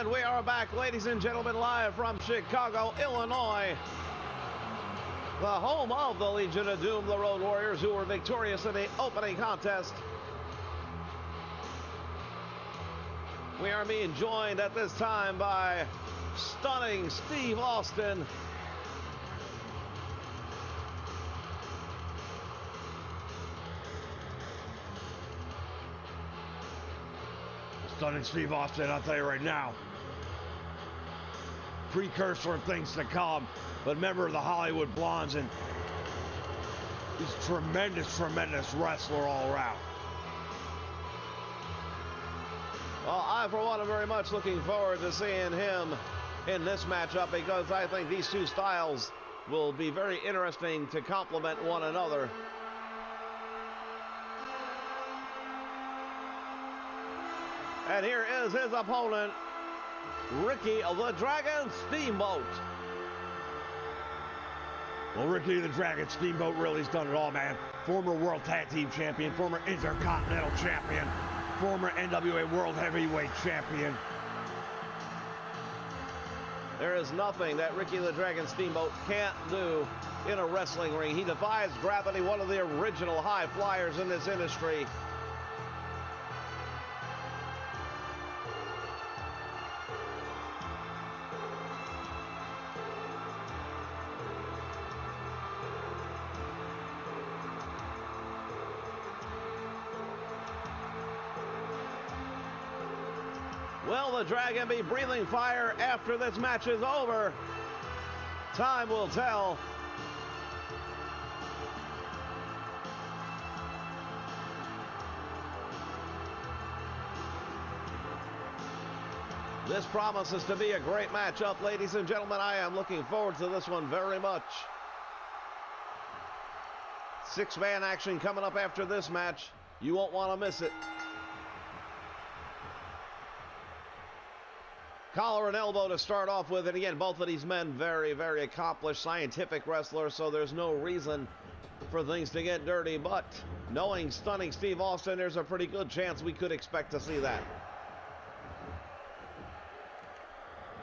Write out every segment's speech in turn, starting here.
And we are back, ladies and gentlemen, live from Chicago, Illinois, the home of the Legion of Doom, the Road Warriors, who were victorious in the opening contest. We are being joined at this time by stunning Steve Austin. Stunning Steve Austin, I'll tell you right now. Precursor of things to come, but member of the Hollywood Blondes, and he's a tremendous, tremendous wrestler all around. Well, I, for one, am very much looking forward to seeing him in this matchup because I think these two styles will be very interesting to complement one another. And here is his opponent, Ricky the Dragon Steamboat. Well, Ricky the Dragon Steamboat really's done it all, man. Former World Tag Team Champion, former Intercontinental Champion, former NWA World Heavyweight Champion. There is nothing that Ricky the Dragon Steamboat can't do in a wrestling ring. He defies gravity, one of the original high flyers in this industry. Will the Dragon be breathing fire after this match is over? Time will tell. This promises to be a great matchup, ladies and gentlemen. I am looking forward to this one very much. Six-man action coming up after this match. You won't want to miss it. Collar and elbow to start off with, and again, both of these men very, very accomplished scientific wrestlers, so there's no reason for things to get dirty, but knowing stunning Steve Austin, there's a pretty good chance we could expect to see that.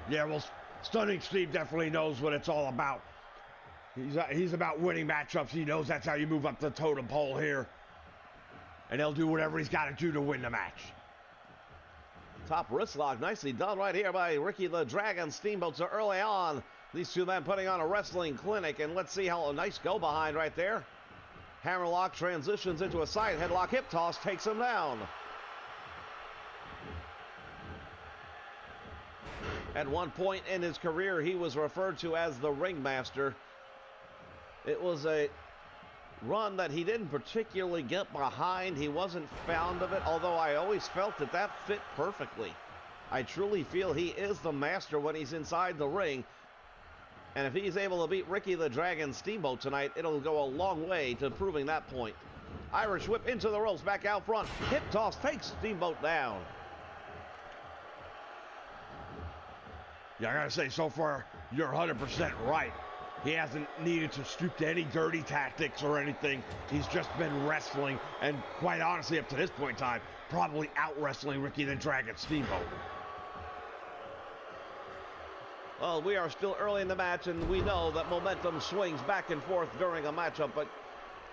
Yeah, well, stunning Steve definitely knows what it's all about. He's about winning matchups. He knows that's how you move up the totem pole here, and he'll do whatever he's got to do to win the match. Top wrist lock, nicely done right here by Ricky the Dragon Steamboat. So early on, these two men putting on a wrestling clinic, and let's see how a nice go behind right there. Hammerlock transitions into a side headlock, hip toss takes him down. At one point in his career, he was referred to as the Ringmaster. It was a run that he didn't particularly get behind. He wasn't fond of it, although I always felt that that fit perfectly. I truly feel he is the master when he's inside the ring, and if he's able to beat Ricky the Dragon Steamboat tonight, it'll go a long way to proving that point. Irish whip into the ropes, back out front, hip toss takes Steamboat down. Yeah, I gotta say, so far, you're 100% right. He hasn't needed to stoop to any dirty tactics or anything. He's just been wrestling, and quite honestly, up to this point in time, probably out-wrestling Ricky the Dragon Steamboat. Well, we are still early in the match, and we know that momentum swings back and forth during a matchup, but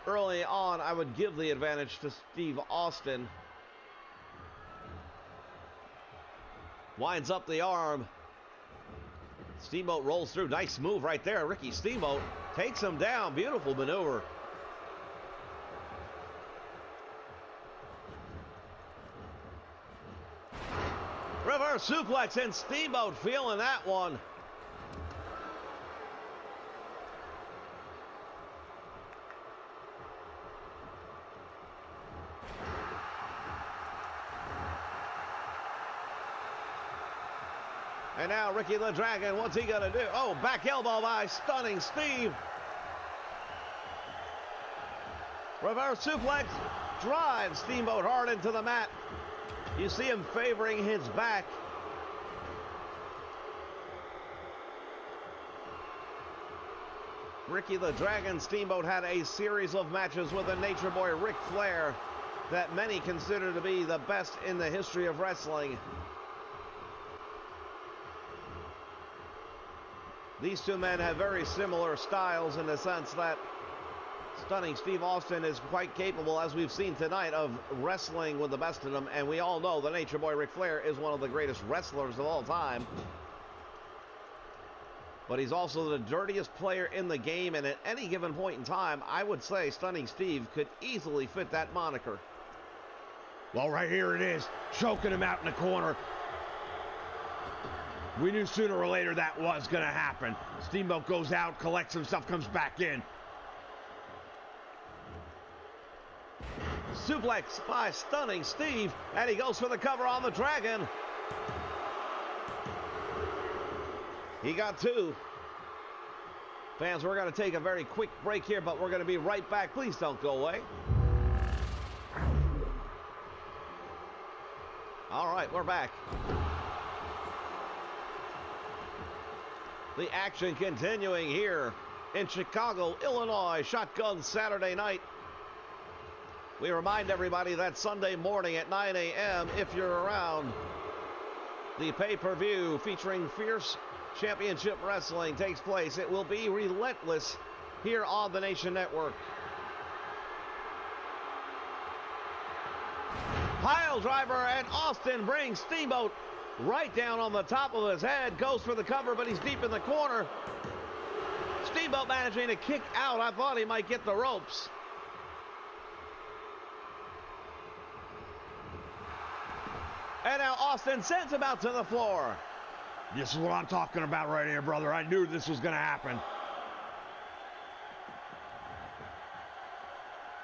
early on, I would give the advantage to Steve Austin. Winds up the arm. Steamboat rolls through. Nice move right there. Ricky Steamboat takes him down. Beautiful maneuver. Reverse suplex, and Steamboat feeling that one. And now Ricky the Dragon, what's he gonna do? Oh, back elbow by stunning Steve. Reverse suplex, drives Steamboat hard into the mat. You see him favoring his back. Ricky the Dragon Steamboat had a series of matches with the Nature Boy Ric Flair that many consider to be the best in the history of wrestling. These two men have very similar styles in the sense that Stunning Steve Austin is quite capable, as we've seen tonight, of wrestling with the best of them. And we all know the Nature Boy Ric Flair is one of the greatest wrestlers of all time. But he's also the dirtiest player in the game. And at any given point in time, I would say Stunning Steve could easily fit that moniker. Well, right here it is, choking him out in the corner. We knew sooner or later that was going to happen. Steamboat goes out, collects himself, comes back in. Suplex by Stunning Steve, and he goes for the cover on the Dragon. He got two. Fans, we're going to take a very quick break here, but we're going to be right back. Please don't go away. All right, we're back. The action continuing here in Chicago, Illinois, Shotgun Saturday night. We remind everybody that Sunday morning at 9 a.m., if you're around, the pay-per-view featuring Fierce Championship Wrestling takes place. It will be relentless here on the Nation Network. Pile driver, and Austin brings Steamboat right down on the top of his head. Goes for the cover, but he's deep in the corner. Steamboat managing to kick out. I thought he might get the ropes. And now Austin sends him out to the floor. This is what I'm talking about right here, brother. I knew this was going to happen.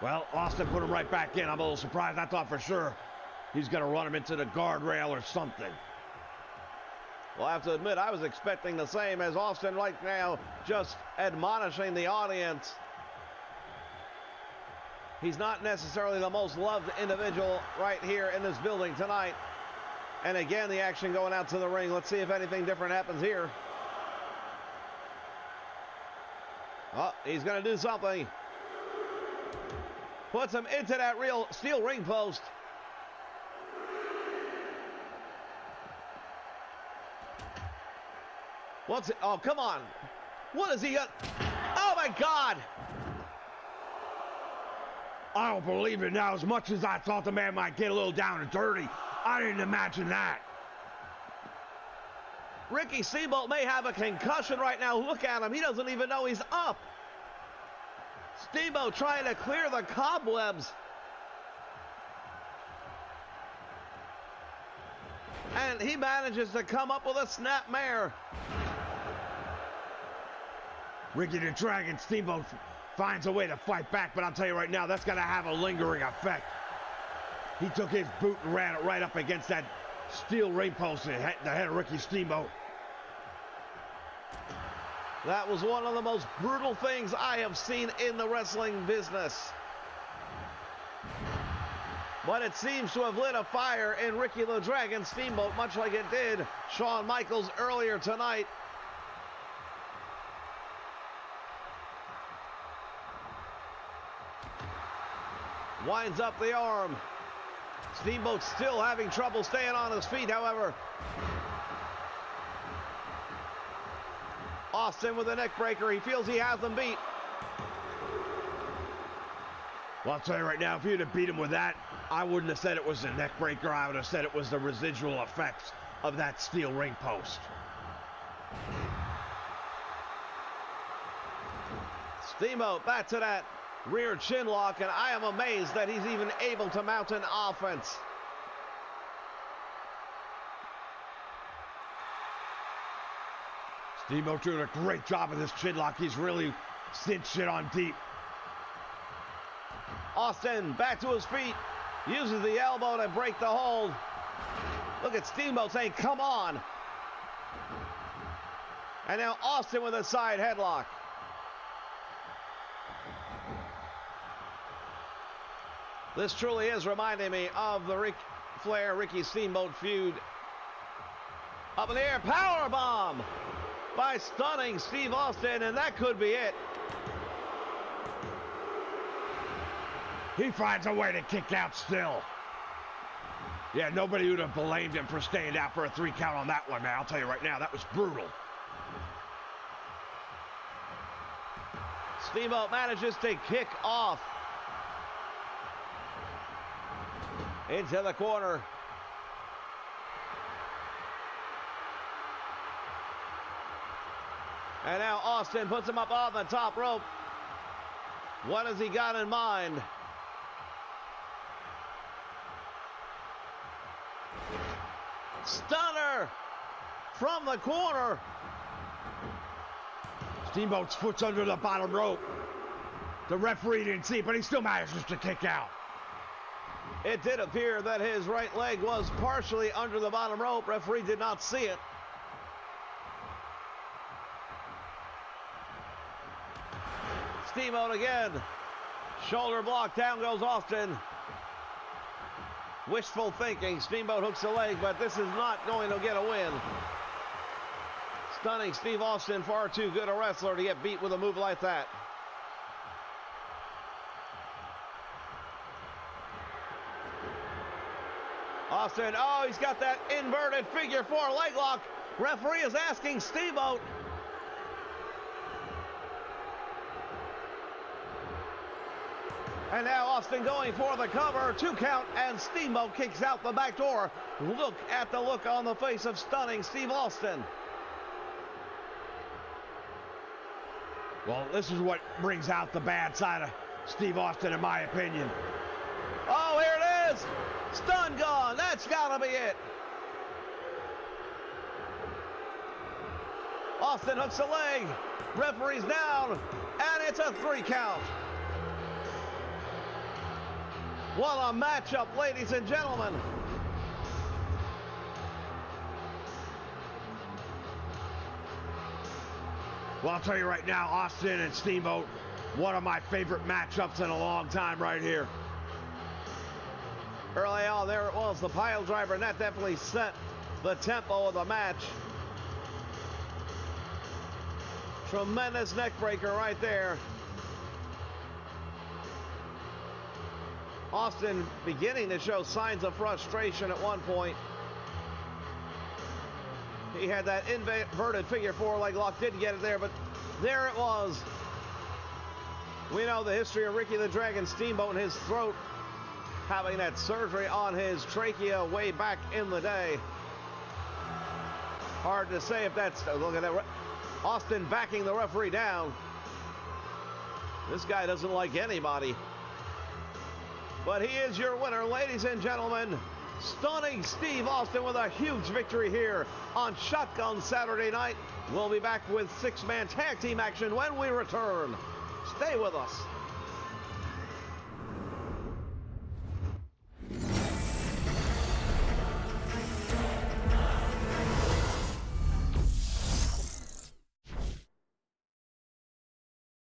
Well, Austin put him right back in. I'm a little surprised. I thought for sure he's going to run him into the guardrail or something. Well, I have to admit, I was expecting the same, as Austin right now just admonishing the audience. He's not necessarily the most loved individual right here in this building tonight. And again, the action going out to the ring. Let's see if anything different happens here. Oh, he's going to do something. Puts him into that real steel ring post. What's it? Oh, come on. What has he got? Oh, my God. I don't believe it now. As much as I thought the man might get a little down and dirty, I didn't imagine that. Ricky Steamboat may have a concussion right now. Look at him. He doesn't even know he's up. Steamboat trying to clear the cobwebs. And he manages to come up with a snapmare. Ricky the Dragon Steamboat finds a way to fight back, but I'll tell you right now, that's going to have a lingering effect. He took his boot and ran it right up against that steel ring post and hit the head of Ricky Steamboat. That was one of the most brutal things I have seen in the wrestling business. But it seems to have lit a fire in Ricky the Dragon Steamboat, much like it did Shawn Michaels earlier tonight. Winds up the arm. Steamboat still having trouble staying on his feet, however. Austin with a neck breaker. He feels he has them beat. Well, I'll tell you right now, if you'd have beat him with that, I wouldn't have said it was a neck breaker. I would have said it was the residual effects of that steel ring post. Steamboat back to that rear chin lock, and I am amazed that he's even able to mount an offense. Steamboat doing a great job of this chin lock. He's really cinched it on deep. Austin back to his feet, uses the elbow to break the hold. Look at Steamboat saying, come on. And now Austin with a side headlock. This truly is reminding me of the Ric Flair, Ricky Steamboat feud. Up in the air, power bomb by Stunning Steve Austin, and that could be it. He finds a way to kick out still. Yeah, nobody would have blamed him for staying out for a 3 count on that one, man. I'll tell you right now, that was brutal. Steamboat manages to kick off into the corner. And now Austin puts him up on the top rope. What has he got in mind? Stunner from the corner. Steamboat's foot's under the bottom rope. The referee didn't see it, but he still manages to kick out. It did appear that his right leg was partially under the bottom rope. Referee did not see it. Steamboat again. Shoulder block, down goes Austin. Wishful thinking. Steamboat hooks the leg, but this is not going to get a win. Stunning Steve Austin, far too good a wrestler to get beat with a move like that. Austin, oh, he's got that inverted figure 4 leg lock. Referee is asking Steamboat. And now Austin going for the cover, 2 count, and Steamboat kicks out the back door. Look at the look on the face of stunning Steve Austin. Well, this is what brings out the bad side of Steve Austin, in my opinion. Oh, here it is. Stun gone. That's got to be it. Austin hooks the leg. Referee's down, and it's a 3 count. What a matchup, ladies and gentlemen. Well, I'll tell you right now, Austin and Steamboat, one of my favorite matchups in a long time right here. Early on, there it was, the pile driver, and that definitely set the tempo of the match. Tremendous neck breaker right there. Austin beginning to show signs of frustration at one point. He had that inverted figure 4 leg lock, didn't get it there, but there it was. We know the history of Ricky the Dragon Steamboat and his throat, having that surgery on his trachea way back in the day. Hard to say if that's, look at that, Austin backing the referee down. This guy doesn't like anybody. But he is your winner, ladies and gentlemen. Stunning Steve Austin with a huge victory here on Shotgun Saturday Night. We'll be back with 6-man tag team action when we return. Stay with us.